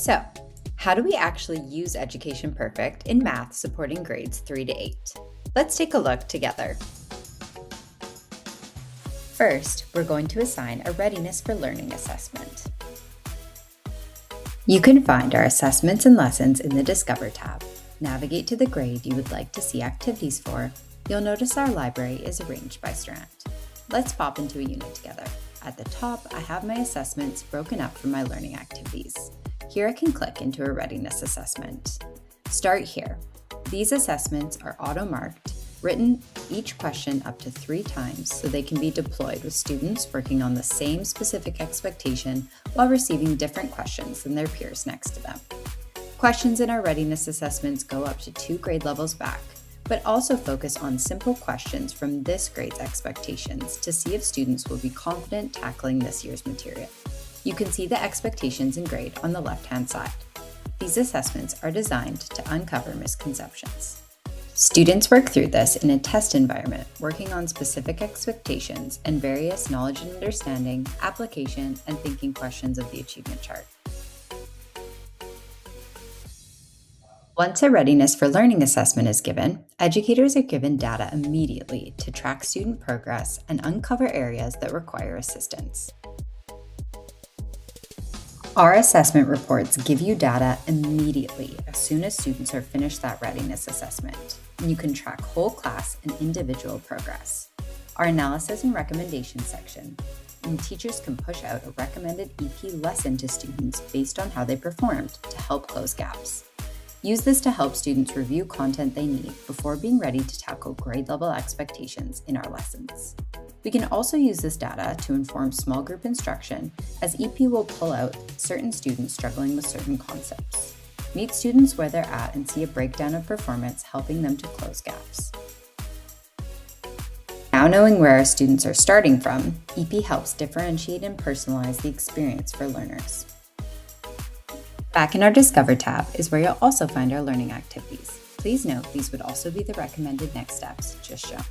So, how do we actually use Education Perfect in math supporting grades 3 to 8? Let's take a look together. First, we're going to assign a Readiness for Learning assessment. You can find our assessments and lessons in the Discover tab. Navigate to the grade you would like to see activities for. You'll notice our library is arranged by strand. Let's pop into a unit together. At the top, I have my assessments broken up for my learning activities. Here I can click into a readiness assessment. Start here. These assessments are auto-marked, written each question up to 3 times so they can be deployed with students working on the same specific expectation while receiving different questions than their peers next to them. Questions in our readiness assessments go up to 2 grade levels back, but also focus on simple questions from this grade's expectations to see if students will be confident tackling this year's material. You can see the expectations and grade on the left-hand side. These assessments are designed to uncover misconceptions. Students work through this in a test environment, working on specific expectations and various knowledge and understanding, application, and thinking questions of the achievement chart. Once a Readiness for Learning assessment is given, educators are given data immediately to track student progress and uncover areas that require assistance. Our assessment reports give you data immediately as soon as students are finished that readiness assessment, and you can track whole class and individual progress. Our analysis and recommendations section, and teachers can push out a recommended EP lesson to students based on how they performed to help close gaps. Use this to help students review content they need before being ready to tackle grade level expectations in our lessons. We can also use this data to inform small group instruction, as EP will pull out certain students struggling with certain concepts. Meet students where they're at and see a breakdown of performance, helping them to close gaps. Now knowing where our students are starting from, EP helps differentiate and personalize the experience for learners. Back in our Discover tab is where you'll also find our learning activities. Please note these would also be the recommended next steps just shown.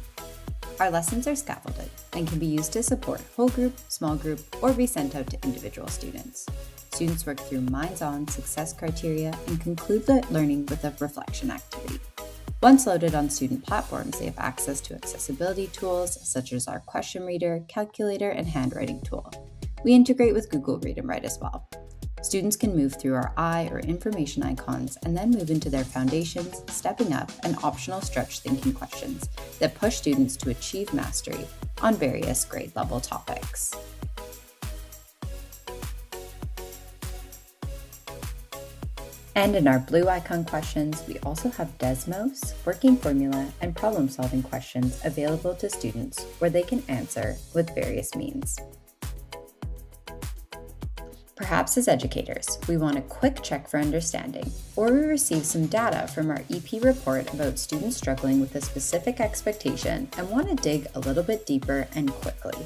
Our lessons are scaffolded and can be used to support whole group, small group, or be sent out to individual students. Students work through Minds-On success criteria and conclude the learning with a reflection activity. Once loaded on student platforms, they have access to accessibility tools such as our question reader, calculator, and handwriting tool. We integrate with Google Read and Write as well. Students can move through our eye or information icons and then move into their foundations, stepping up, and optional stretch thinking questions that push students to achieve mastery on various grade level topics. And in our blue icon questions, we also have Desmos, working formula, and problem-solving questions available to students where they can answer with various means. Perhaps as educators, we want a quick check for understanding, or we receive some data from our EP report about students struggling with a specific expectation and want to dig a little bit deeper and quickly.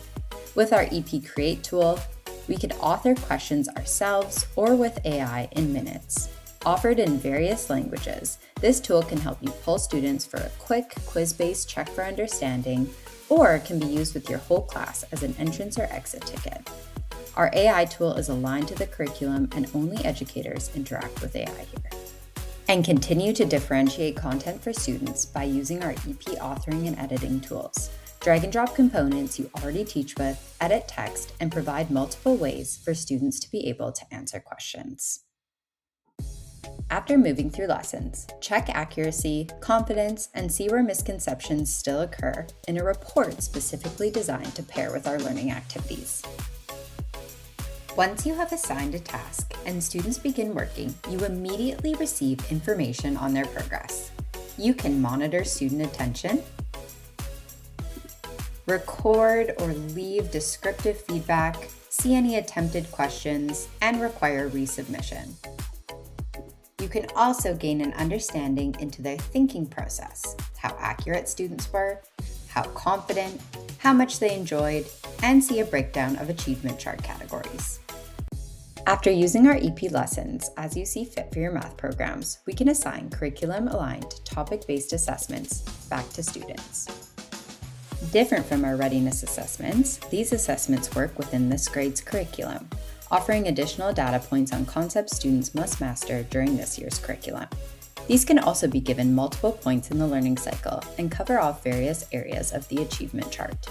With our EP Create tool, we can author questions ourselves or with AI in minutes. Offered in various languages, this tool can help you pull students for a quick quiz-based check for understanding, or can be used with your whole class as an entrance or exit ticket. Our AI tool is aligned to the curriculum and only educators interact with AI here. And continue to differentiate content for students by using our EP authoring and editing tools. Drag and drop components you already teach with, edit text, and provide multiple ways for students to be able to answer questions. After moving through lessons, check accuracy, confidence, and see where misconceptions still occur in a report specifically designed to pair with our learning activities. Once you have assigned a task and students begin working, you immediately receive information on their progress. You can monitor student attention, record or leave descriptive feedback, see any attempted questions, and require resubmission. You can also gain an understanding into their thinking process, how accurate students were, how confident, how much they enjoyed, and see a breakdown of achievement chart categories. After using our EP lessons as you see fit for your math programs, we can assign curriculum-aligned, topic-based assessments back to students. Different from our readiness assessments, these assessments work within this grade's curriculum. offering additional data points on concepts students must master during this year's curriculum. These can also be given multiple points in the learning cycle and cover off various areas of the achievement chart.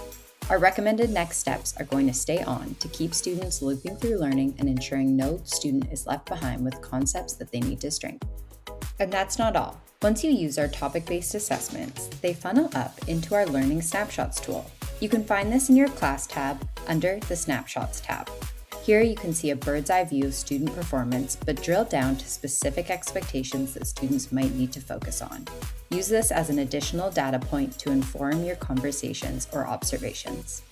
Our recommended next steps are going to stay on to keep students looping through learning and ensuring no student is left behind with concepts that they need to strengthen. And that's not all. Once you use our topic-based assessments, they funnel up into our Learning Snapshots tool. You can find this in your class tab under the Snapshots tab. Here you can see a bird's eye view of student performance, but drill down to specific expectations that students might need to focus on. Use this as an additional data point to inform your conversations or observations.